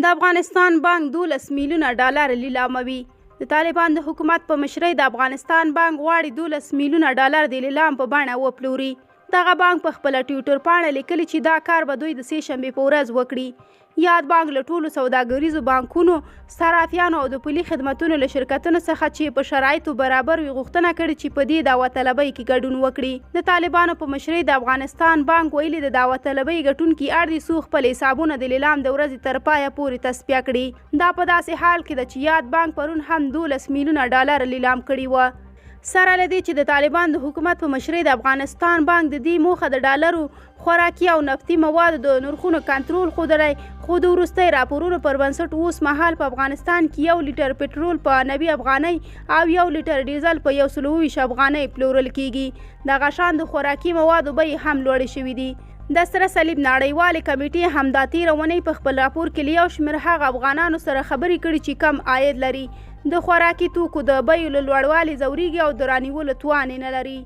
د افغانستان بانک 12 میلیونه ډالر لیلاموي. د طالبان د حکومت په مشرۍ د افغانستان بانک غواړي 12 میلیونه ډالر د لیلام په بڼه وپلوري. دغه بانک په خپل ټویټر پاڼه لیکلي چې دا کار به دوی د سې شنبې په ورځ وکړي. یاد بانک له ټولو سوداګریزو بانکونو، صرافیانو او د پولي خدمتونو له شرکتونو څخه چې په شرایطو برابر وي غوښتنه کړې چې په دې دعوتطلبۍ کې ګډون وکړي. د طالبانو په مشرۍ د افغانستان بانک ویلي د دعوتطلبۍ ګټونکي اړ دي څو خپل حسابونه د لیلام د ورځې تر پایه پورې تصفیه کړي. دا په داسې حال کې ده چې یاد بانک پرون هم 12 میلیونه ډالر لیلام کړي وو. سره له دې چې د طالبان د حکومت په مشرۍ د افغانستان بانک د دې موخه د ډالرو، خوراکي او نفتي موادو د نرخونو کنټرول ښودلی، خو د وروستۍ راپورونو پر بنسټ اوس مهال په افغانستان کې 1 لیټر پټرول په 90 افغانۍ او 1 لیټر ډیزل په 120 افغانۍ پلورل کیږي. دغه شان د خوراکي موادو بیې هم لوړې شوي دي. د سره صلیب نړیوالې کمیټې همدا تېره اونۍ په خپل راپور کې له یو شمېر هغه افغانانو سره خبرې کړي چې کم عاید لري، د خوراکي توکو د بیو له لوړوالي ځورېږي او د رانیولو توان یې نه لري.